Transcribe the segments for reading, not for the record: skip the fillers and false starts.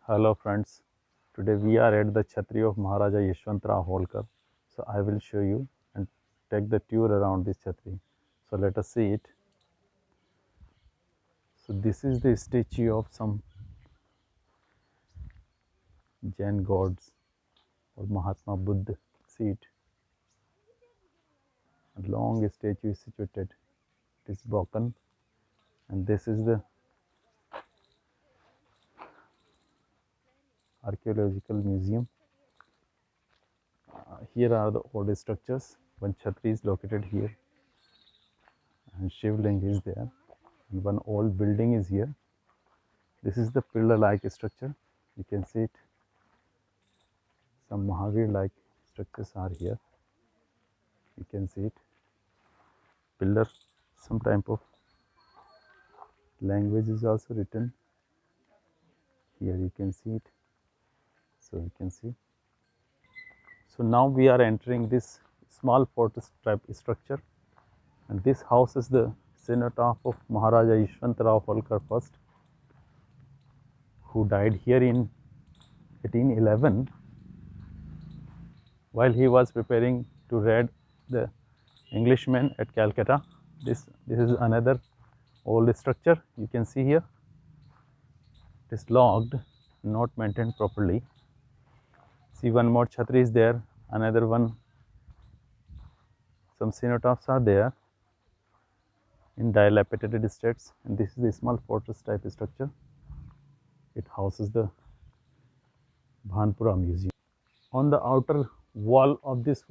Hello friends, today we are at the Chhatri of Maharaja Yashwantrao Holkar. So I will show you and take the tour around this Chhatri. So let us see it. So this is the statue of some Jain gods or Mahatma Buddha. See it. A long statue is situated. It is broken, and this is the archaeological museum. Here are the old structures. One Chhatri is located here, and Shivling is there, and one old building is here. This is the pillar-like structure. You can see it. Some Mahavir-like structures are here. You can see it. Pillar, some type of language is also written. Here you can see it. So you can see. So now we are entering this small fortress type structure, and this house is the cenotaph of Maharaja Yashwantrao Holkar first, who died here in 1811 while he was preparing to raid the Englishmen at Calcutta. This is another old structure. You can see here. It is locked, not maintained properly. See, one more Chhatri is there, another one. Some cenotaphs are there in dilapidated states, and this is a small fortress type structure. It houses the Bhanpura Museum. On the outer wall of this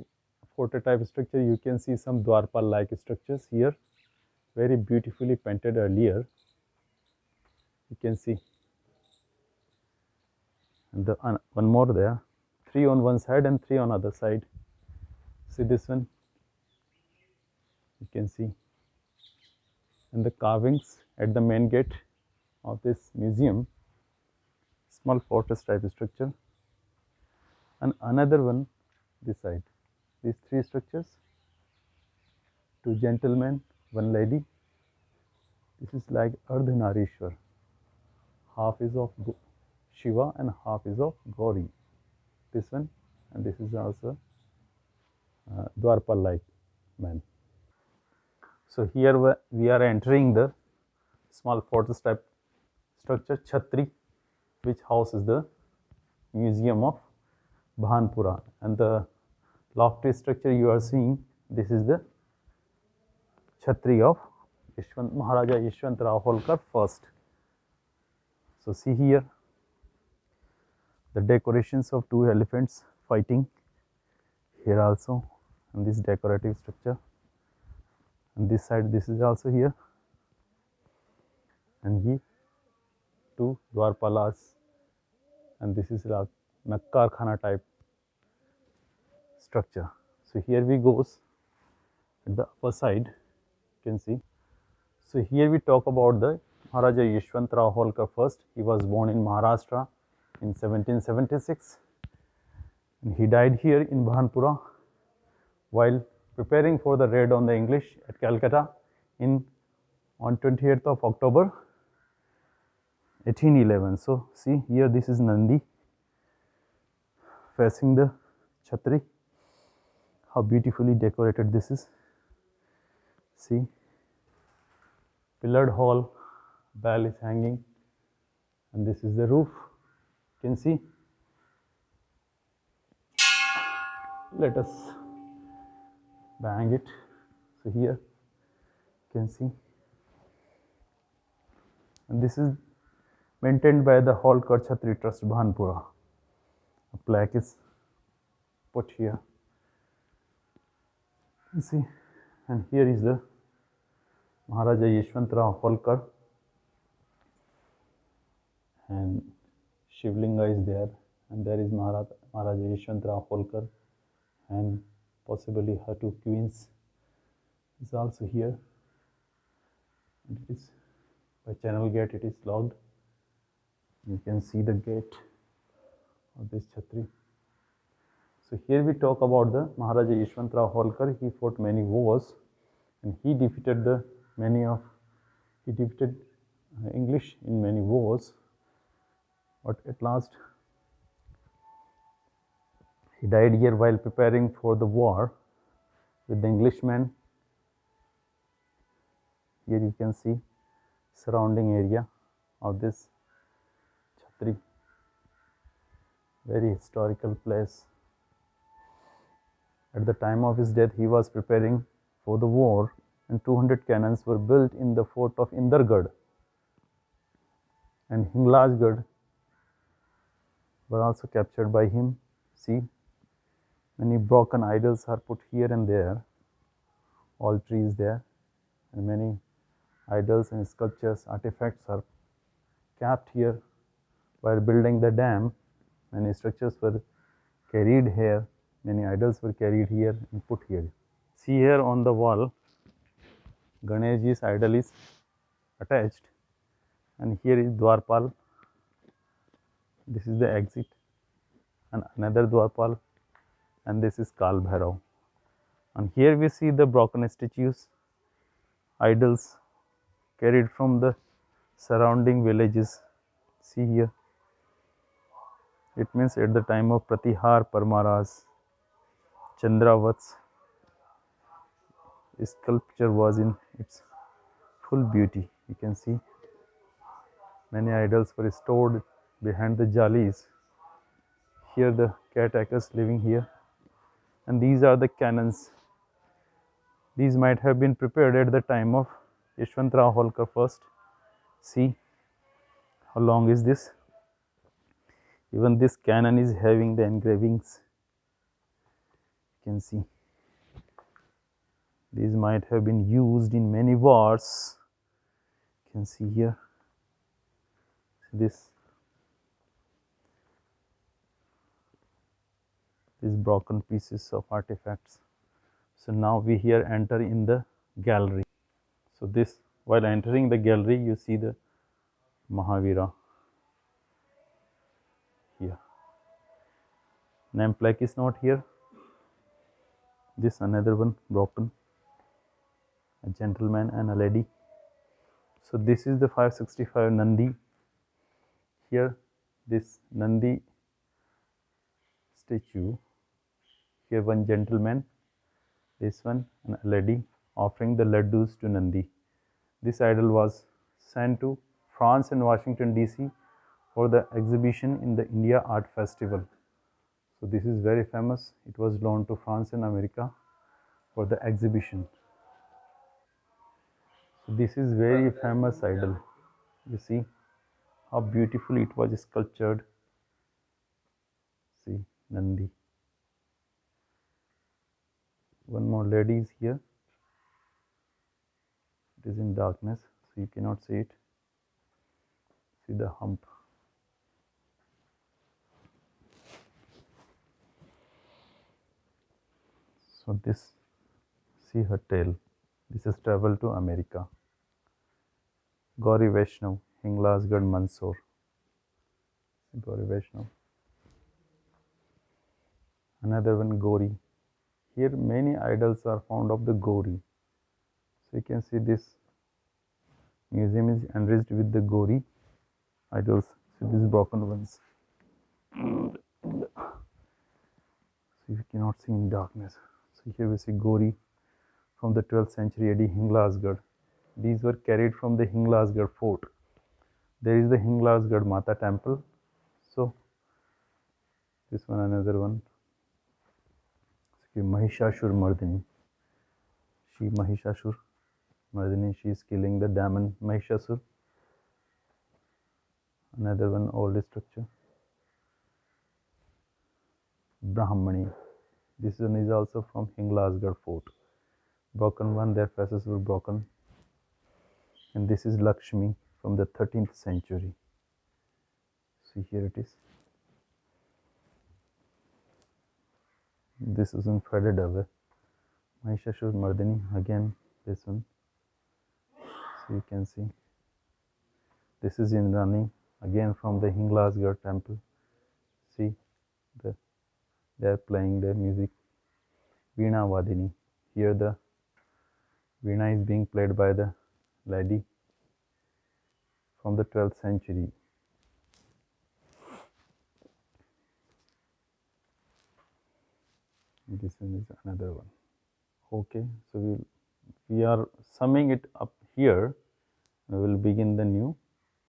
fortress type structure, you can see some Dwarpal like structures here, very beautifully painted earlier. You can see, and one more there, 3 on one side and 3 on other side. See this one, you can see, and the carvings at the main gate of this museum, small fortress type structure, and another one this side. These 3 structures, 2 gentlemen, 1 lady. This is like Ardhanarishwar. Half is of Shiva and half is of Gauri. This one, and this is also Dwarpal like man. So here we are entering the small fortress type structure Chhatri, which houses the museum of Bhanpura, and the lofty structure you are seeing, this is the Chhatri of Maharaja Yashwantrao Holkar first. So see here the decorations of 2 elephants fighting here also, and this decorative structure, and this side this is also here, and here 2 Dwarpalas, and this is like Nakkar Khana type structure. So here we goes at the upper side, you can see. So here we talk about the Maharaja Yashwantrao Holkar first. He was born in Maharashtra in 1776, and he died here in Bhanpura while preparing for the raid on the English at Calcutta on 28th of October 1811. So see here, this is Nandi facing the Chhatri. How beautifully decorated this is. See, pillared hall, bell is hanging, and this is the roof. You can see. Let us bang it. So here you can see, and this is maintained by the Holkar Chhatri Trust Bhanpura. A plaque is put here. You see, and here is the Maharaja Yashwantrao Holkar, and Shivlinga is there, and there is Maharaja Yashwantrao Holkar, and possibly her 2 queens is also here. And it is by channel gate, it is locked. You can see the gate of this Chhatri. So here we talk about the Maharaja Yashwantrao Holkar. He fought many wars, and he defeated English in many wars. But at last, he died here while preparing for the war with the Englishmen. Here you can see surrounding area of this Chhatri, very historical place. At the time of his death, he was preparing for the war, and 200 cannons were built in the fort of Indargarh, and Hinglajgarh were also captured by him. See, many broken idols are put here and there, all trees there, and many idols and sculptures, artifacts are kept here. While building the dam, many structures were carried here, many idols were carried here and put here. See here on the wall, Ganeshji's idol is attached, and here is Dwarpal. This is the exit, and another Dwarpal, and this is Kal Bhairav. And here we see the broken statues, idols carried from the surrounding villages. See here, it means at the time of Pratihar Parmaras, Chandravats, sculpture was in its full beauty. You can see many idols were stored behind the jalis. Here the caretakers living here, and these are the cannons. These might have been prepared at the time of Yashwantrao Holkar first. See how long is this? Even this cannon is having the engravings. You can see these might have been used in many wars. You can see here these broken pieces of artifacts. So now we here enter in the gallery. So this, while entering the gallery, you see the Mahavira here. Name plaque is not here. This another one broken, a gentleman and a lady. So this is the 565 Nandi. Here this Nandi statue. Here one gentleman, this one, and a lady offering the laddus to Nandi. This idol was sent to France and Washington DC for the exhibition in the India Art Festival. So this is very famous. It was loaned to France and America for the exhibition. So this is very famous idol. You see how beautifully it was sculptured. See Nandi. One more lady is here. It is in darkness, so you cannot see it. See the hump. So this, see her tail. This is travel to America. Gauri Vaishnav, Hinglajgarh, Mandsaur. Gauri Vaishnav. Another one, Gauri. Here many idols are found of the Gauri. So you can see this museum is enriched with the Gauri idols. See these broken ones. So you cannot see in darkness. So here we see Gauri from the 12th century AD Hinglajgarh. These were carried from the Hinglajgarh fort. There is the Hinglajgarh Mata temple. So this one, another one. Mahishashur Mardini. She Mahishashur Mardini, she is killing the demon Mahishasur. Another one, old structure. Brahmani. This one is also from Hinglajgarh fort. Broken one, their faces were broken. And this is Lakshmi from the 13th century. See, here it is. This isn't faded away. Mahishashur Mardini, again this one. So you can see. This is Indrani, again from the Hinglajgarh temple. See, they are playing their music. Veena Vadini. Here the Veena is being played by the lady from the 12th century. This one is another one. Okay, so we are summing it up here. We will begin the new